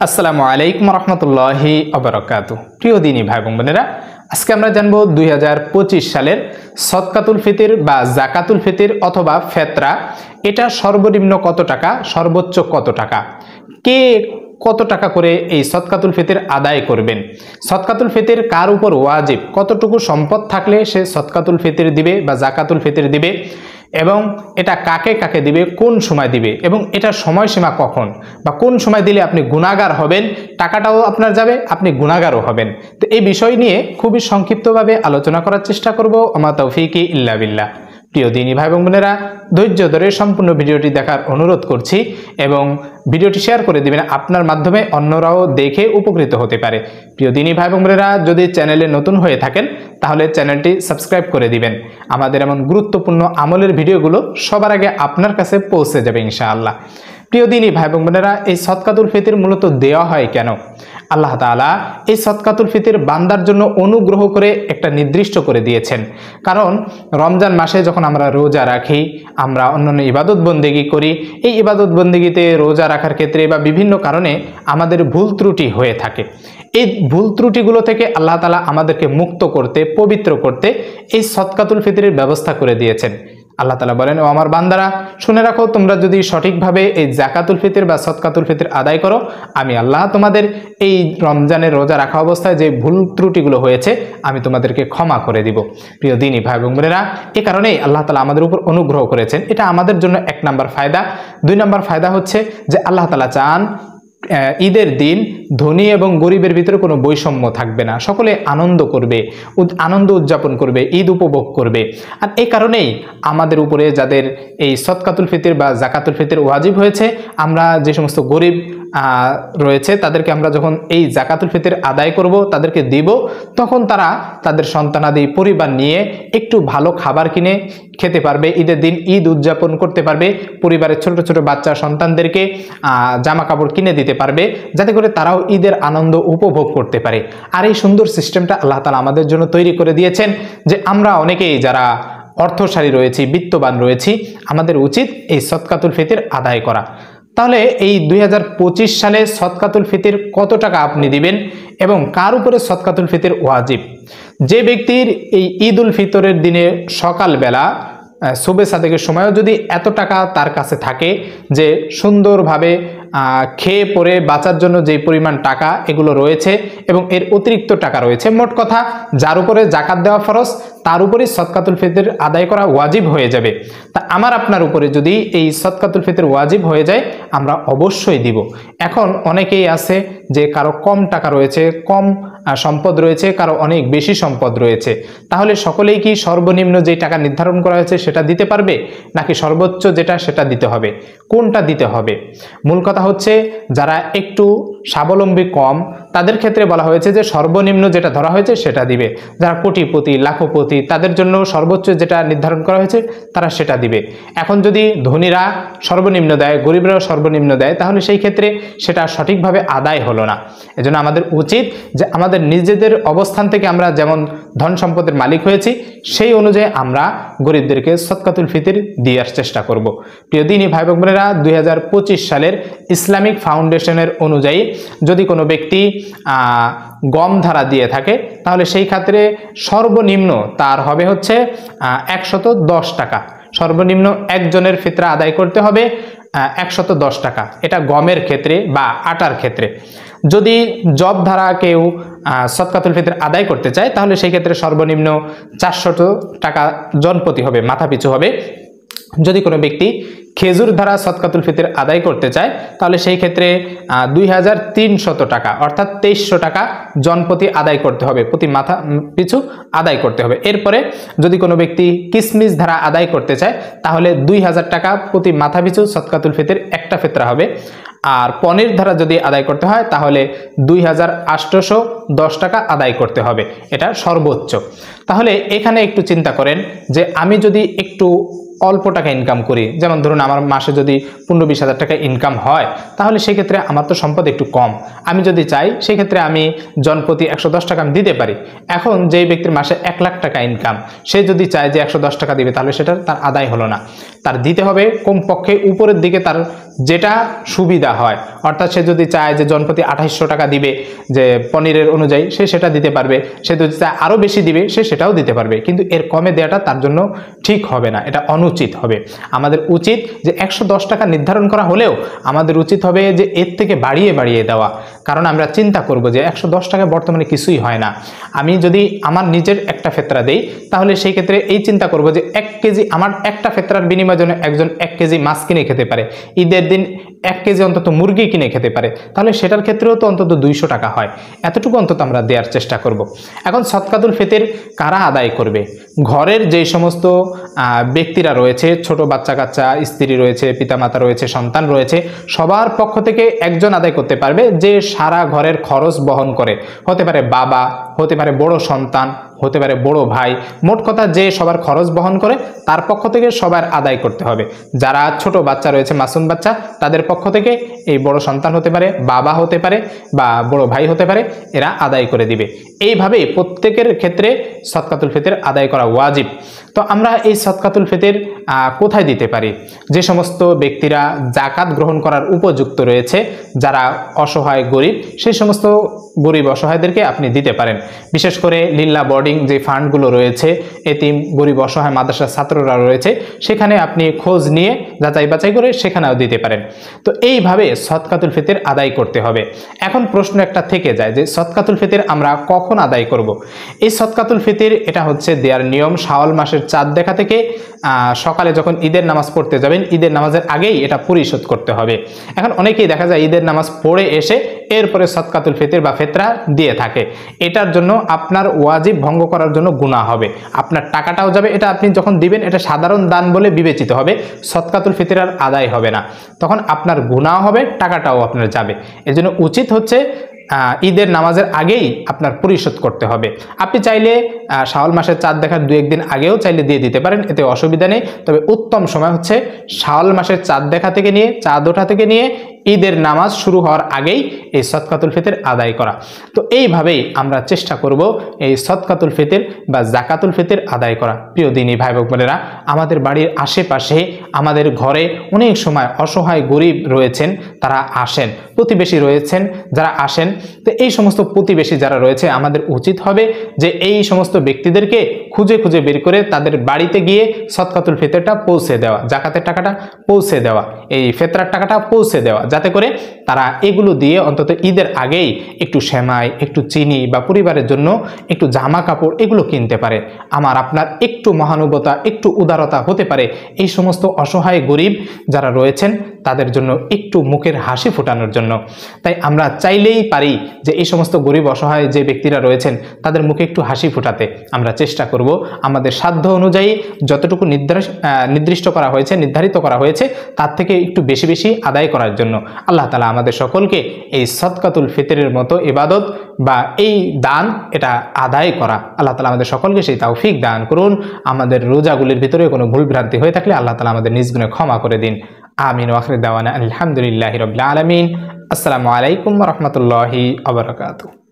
আসসালামু আলাইকুম রহমতুল্লাহি ওবারাকাতুহু। প্রিয় দিনী ভাই বোনেরা, আজকে আমরা জানবো 2025 সালের সদকাতুল ফিতর বা জাকাতুল ফিতর অথবা ফেতরা, এটা সর্বনিম্ন কত টাকা, সর্বোচ্চ কত টাকা, কে কত টাকা করে এই সদকাতুল ফিতর আদায় করবেন, সদকাতুল ফিতর কার উপর ওয়াজিব, কতটুকু সম্পদ থাকলে সে সদকাতুল ফিতর দিবে বা জাকাতুল ফিতর দিবে, এবং এটা কাকে কাকে দিবে, কোন সময় দিবে, এবং এটা সময়সীমা কখন বা কোন সময় দিলে আপনি গুনাহগার হবেন, টাকাটাও আপনার যাবে, আপনি গুনাহগারও হবেন। তো এই বিষয় নিয়ে খুবই সংক্ষিপ্তভাবে আলোচনা করার চেষ্টা করব। আমা তৌফিকি ইল্লা বিল্লাহ। প্রিয় দিনী ভাই বোনেরা, ধৈর্য ধরে সম্পূর্ণ ভিডিওটি দেখার অনুরোধ করছি এবং ভিডিওটি শেয়ার করে দিবেন, আপনার মাধ্যমে অন্যরাও দেখে উপকৃত হতে পারে। প্রিয় দিনী ভাই বোনেরা, যদি চ্যানেলে নতুন হয়ে থাকেন তাহলে চ্যানেলটি সাবস্ক্রাইব করে দিবেন। আমাদের এমন গুরুত্বপূর্ণ আমলের ভিডিওগুলো সবার আগে আপনার কাছে পৌঁছে যাবে ইনশাআল্লাহ। প্রিয় দিনী ভাই বোনেরা, এই সদকাতুল ফিতর মূলত দেওয়া হয় কেন? আল্লাহ তাআলা এই সদকাতুল ফিতর বান্দার জন্য অনুগ্রহ করে একটা নির্দিষ্ট করে দিয়েছেন। কারণ রমজান মাসে যখন আমরা রোজা রাখি, আমরা অন্যান্য ইবাদত বন্দেগী করি, এই ইবাদত বন্দেগীতে রোজা রাখার ক্ষেত্রে বা বিভিন্ন কারণে আমাদের ভুল ত্রুটি হয়ে থাকে। এই ভুল ত্রুটিগুলো থেকে আল্লাহ তাআলা আমাদেরকে মুক্ত করতে, পবিত্র করতে এই সদকাতুল ফিতরের ব্যবস্থা করে দিয়েছেন। আল্লাহ তাআলা বলেন, ও আমার বান্দারা, শুনে রাখো, তোমরা যদি সঠিকভাবে এই জাকাতুল ফিতর বা সদকাতুল ফিতর আদায় করো, আমি আল্লাহ তোমাদের এই রমজানের রোজা রাখা অবস্থায় যে ভুল ত্রুটিগুলো হয়েছে আমি তোমাদেরকে ক্ষমা করে দিব। প্রিয় দিনী ভাই বোনেরা, এই কারণেই আল্লাহ তাআলা আমাদের উপর অনুগ্রহ করেছেন। এটা আমাদের জন্য 1 নম্বর ফায়দা। 2 নম্বর ফায়দা হচ্ছে যে আল্লাহ তাআলা চান ঈদের দিন ধনী এবং গরিবের ভিতরে কোনো বৈষম্য থাকবে না, সকলে আনন্দ করবে, আনন্দ উদযাপন করবে, ঈদ উপভোগ করবে। আর এই কারণেই আমাদের উপরে যাদের এই সদকাতুল ফিতর বা জাকাতুল ফিতর ওয়াজিব হয়েছে, আমরা যে সমস্ত গরিব রয়েছে তাদেরকে আমরা যখন এই জাকাতুল ফিতর আদায় করব, তাদেরকে দিব, তখন তারা তাদের সন্তানাদি পরিবার নিয়ে একটু ভালো খাবার কিনে খেতে পারবে, ঈদের দিন ঈদ উদযাপন করতে পারবে, পরিবারের ছোট ছোট বাচ্চা সন্তানদেরকে জামা কাপড় কিনে দিতে পারবে, যাতে করে তারাও ঈদের আনন্দ উপভোগ করতে পারে। আর এই সুন্দর সিস্টেমটা আল্লাহ তাআলা আমাদের জন্য তৈরি করে দিয়েছেন যে আমরা অনেকেই যারা অর্থশালী রয়েছি, বিত্তবান রয়েছি, আমাদের উচিত এই সদকাতুল ফিতর আদায় করা। তাহলে এই 2025 সালে সদকাতুল ফিতর কত টাকা আপনি দিবেন এবং কার উপরে সদকাতুল ফিতর ওয়াজিব? যে ব্যক্তির এই ঈদ উল ফিতরের দিনে সকালবেলা সুবে সাদেকের সময়ও যদি এত টাকা তার কাছে থাকে যে সুন্দরভাবে খেয়ে পরে বাঁচার জন্য যে পরিমাণ টাকা এগুলো রয়েছে এবং এর অতিরিক্ত টাকা রয়েছে, মোট কথা যার উপরে জাকাত দেওয়া ফরজ তার উপরে সদকাতুল ফিতর আদায় করা ওয়াজিব হয়ে যাবে। তা আমার আপনার উপরে যদি এই সদকাতুল ফিতর ওয়াজিব হয়ে যায়, আমরা অবশ্যই দিব। এখন অনেকেই আছে যে কারো কম টাকা রয়েছে, কম সম্পদ রয়েছে, কারো অনেক বেশি সম্পদ রয়েছে, তাহলে সকলেই কি সর্বনিম্ন যে টাকা নির্ধারণ করা হয়েছে সেটা দিতে পারবে, নাকি সর্বোচ্চ যেটা সেটা দিতে হবে? কোনটা দিতে হবে? মূল কথা হচ্ছে যারা একটু স্বাবলম্বী কম তাদের ক্ষেত্রে বলা হয়েছে যে সর্বনিম্ন যেটা ধরা হয়েছে সেটা দিবে। যারা কোটিপতি, লাখপতি, তাদের জন্য সর্বোচ্চ যেটা নির্ধারণ করা হয়েছে তারা সেটা দিবে। এখন যদি ধনীরা সর্বনিম্ন দেয়, গরিবরাও সর্বনিম্ন দেয়, তাহলে সেই ক্ষেত্রে সেটা সঠিকভাবে আদায় হলো না। এজন্য আমাদের উচিত যে আমাদের নিজেদের অবস্থান থেকে আমরা যেমন ধন সম্পদের মালিক হয়েছি, সেই অনুযায়ী আমরা গরিবদেরকে সদকাতুল ফিতর দেওয়ার চেষ্টা করব। প্রিয় দিনী ভাই বোনেরা, 2025 সালের ইসলামিক ফাউন্ডেশনের অনুযায়ী যদি কোনো ব্যক্তি গম ধারা দিয়ে থাকে, তাহলে সেই ক্ষেত্রে সর্বনিম্ন তার হবে হচ্ছে 110 টাকা। সর্বনিম্ন একজনের ফিতরা আদায় করতে হবে 110 টাকা। এটা গমের ক্ষেত্রে বা আটার ক্ষেত্রে। যদি জব ধারা কেউ সদকাতুল ফিতর আদায় করতে চায়, তাহলে সেই ক্ষেত্রে সর্বনিম্ন 400 টাকা জনপ্রতি হবে, মাথা পিছু হবে। যদি কোনো ব্যক্তি খেজুর ধারা সদকাতুল ফিতর আদায় করতে চায়, তাহলে সেই ক্ষেত্রে 2300 টাকা অর্থাৎ 2300 টাকা জনপ্রতি আদায় করতে হবে, প্রতি মাথা পিছু আদায় করতে হবে। এরপরে যদি কোনো ব্যক্তি কিসমিস ধারা আদায় করতে চায়, তাহলে 2000 টাকা প্রতি মাথা পিছু সদকাতুল ফিতর একটা ফিতরা হবে। আর পনির ধারা যদি আদায় করতে হয়, তাহলে 2810 টাকা আদায় করতে হবে, এটা সর্বোচ্চ। তাহলে এখানে একটু চিন্তা করেন যে আমি যদি একটু অল্প টাকা ইনকাম করি, যেমন ধরুন আমার মাসে যদি 15-20 হাজার টাকা ইনকাম হয়, তাহলে সেক্ষেত্রে আমার তো সম্পদ একটু কম। আমি যদি চাই সেক্ষেত্রে আমি জনপ্রতি 110 টাকা আমি দিতে পারি। এখন যেই ব্যক্তির মাসে 1 লাখ টাকা ইনকাম, সে যদি চায় যে 110 টাকা দিবে, তাহলে সেটা তার আদায় হলো না। তার দিতে হবে কমপক্ষে উপরের দিকে তার যেটা সুবিধা হয়, অর্থাৎ সে যদি চায় যে জনপ্রতি 2800 টাকা দিবে যে পনিরের অনুযায়ী, সে সেটা দিতে পারবে। সে যদি চায় আরও বেশি দিবে, সে সেটাও দিতে পারবে, কিন্তু এর কমে দেওয়াটা তার জন্য ঠিক হবে না, এটা অনুচিত হবে। আমাদের উচিত যে 110 টাকা নির্ধারণ করা হলেও আমাদের উচিত হবে যে এর থেকে বাড়িয়ে বাড়িয়ে দেওয়া। কারণ আমরা চিন্তা করব যে 110 টাকা বর্তমানে কিছুই হয় না। আমি যদি আমার নিজের একটা ফেতরা দেই, তাহলে সেই ক্ষেত্রে এই চিন্তা করব যে 1 কেজি, আমার একটা ফেতরার বিনিময়ের জন্য একজন 1 কেজি মাছ কিনে খেতে পারে, ঈদের দিন 1 কেজি অন্তত মুরগি কিনে খেতে পারে, তাহলে সেটার ক্ষেত্রেও তো অন্তত 200 টাকা হয়। এতটুকু অন্তত আমরা দেওয়ার চেষ্টা করব। এখন সদকাতুল ফিতর কারা আদায় করবে? ঘরের যে সমস্ত ব্যক্তিরা রয়েছে, ছোট বাচ্চা কাচ্চা, স্ত্রী রয়েছে, পিতামাতা রয়েছে, সন্তান রয়েছে, সবার পক্ষ থেকে একজন আদায় করতে পারবে যে সারা ঘরের খরচ বহন করে। হতে পারে বাবা, হতে পারে বড় সন্তান, হতে পারে বড় ভাই, মোট কথা যে সবার খরচ বহন করে তার পক্ষ থেকে সবার আদায় করতে হবে। যারা ছোট বাচ্চা রয়েছে, মাসুম বাচ্চা, তাদের পক্ষ থেকে এই বড় সন্তান হতে পারে, বাবা হতে পারে, বা বড় ভাই হতে পারে, এরা আদায় করে দিবে। এইভাবে প্রত্যেকের ক্ষেত্রে সদকাতুল ফিতর আদায় করা ওয়াজিব। তো আমরা এই সদকাতুল ফিতর কোথায় দিতে পারি? যে সমস্ত ব্যক্তিরা জাকাত গ্রহণ করার উপযুক্ত রয়েছে, যারা অসহায় গরিব, সেই সমস্ত গরিব অসহায়দেরকে আপনি দিতে পারেন। বিশেষ করে লিল্লা বোর্ডিং যে ফান্ডগুলো রয়েছে, এতিম গরিব অসহায় মাদ্রাসার ছাত্ররা রয়েছে, সেখানে আপনি খোঁজ নিয়ে যাচাই বাছাই করে সেখানেও দিতে পারেন। তো এইভাবে সদকাতুল ফিতর আদায় করতে হবে। এখন প্রশ্ন একটা থেকে যায় যে সদকাতুল ফিতর আমরা কখন আদায় করব? এই সদকাতুল ফিতর এটা হচ্ছে দেওয়ার নিয়ম শাওয়াল মাসের চাঁদ দেখা থেকে সকালে যখন ঈদের নামাজ পড়তে যাবেন, ঈদের নামাজের আগেই এটা পরিশোধ করতে হবে। এখন অনেকেই দেখা যায় ঈদের নামাজ পড়ে এসে এরপরে সদকাতুল ফিতর বা ফিতরা দিয়ে থাকে। এটার জন্য আপনার ওয়াজিব ভঙ্গ করার জন্য গুনাহ হবে, আপনার টাকাটাও যাবে। এটা আপনি যখন দিবেন এটা সাধারণ দান বলে বিবেচিত হবে, সদকাতুল ফিতর আর আদায় হবে না, তখন আপনার গুনাহ হবে, টাকাটাও আপনার যাবে। এজন্য উচিত হচ্ছে ঈদের নামাজের আগেই আপনার পরিশোধ করতে হবে। আপনি চাইলে শাওয়াল মাসের চাঁদ দেখার 2-1 দিন আগেও চাইলে দিয়ে দিতে পারেন, এতে অসুবিধা নেই। তবে উত্তম সময় হচ্ছে শাওয়াল মাসের চাঁদ দেখা থেকে নিয়ে, চাঁদ ওঠা থেকে নিয়ে ঈদের নামাজ শুরু হওয়ার আগেই এই সদকাতুল ফিতর আদায় করা। তো এইভাবেই আমরা চেষ্টা করব এই সদকাতুল ফিতর বা জাকাতুল ফিতর আদায় করা। প্রিয় দিনী ভাই বোনেরা, আমাদের বাড়ির আশেপাশে, আমাদের ঘরে অনেক সময় অসহায় গরিব রয়েছেন, তারা আসেন, প্রতিবেশী রয়েছেন যারা আসেন। তো এই সমস্ত প্রতিবেশী যারা রয়েছে, আমাদের উচিত হবে যে এই সমস্ত ব্যক্তিদেরকে খুঁজে খুঁজে বের করে তাদের বাড়িতে গিয়ে সদকাতুল ফিতরটা পৌঁছে দেওয়া, জাকাতের টাকাটা পৌঁছে দেওয়া, এই ফিতরার টাকাটা পৌঁছে দেওয়া, যাতে করে তারা এগুলো দিয়ে অন্তত ঈদের আগেই একটু সেমাই, একটু চিনি বা পরিবারের জন্য একটু জামা কাপড় এগুলো কিনতে পারে। আমার আপনার একটু মহানুভবতা, একটু উদারতা হতে পারে এই সমস্ত অসহায় গরিব যারা রয়েছেন তাদের জন্য একটু মুখের হাসি ফোটানোর জন্য। তাই আমরা চাইলেই পারি যে এই সমস্ত গরিব অসহায় যে ব্যক্তিরা রয়েছেন তাদের মুখে একটু হাসি ফোটাতে। আমরা চেষ্টা করব আমাদের সাধ্য অনুযায়ী যতটুকু নির্দিষ্ট করা হয়েছে, নির্ধারিত করা হয়েছে, তার থেকে একটু বেশি বেশি আদায় করার জন্য। আল্লাহ তাআলা আমাদের সকলকে এই সদকাতুল ফিতরের মতো ইবাদত বা এই দান এটা আদায় করা, আল্লাহ তাআলা আমাদের সকলকে সেই তৌফিক দান করুন। আমাদের রোজাগুলির ভিতরে কোনো ভুল ভ্রান্তি হয়ে থাকলে আল্লাহ তাআলা আমাদের নিজ গুণে ক্ষমা করে দিন। আমিন ওয়া আখিরু দাওয়ানা আলহামদুলিল্লাহি রাব্বিল আলামিন। আসসালামু আলাইকুম ওয়া রাহমাতুল্লাহি ওয়া বারাকাতুহু।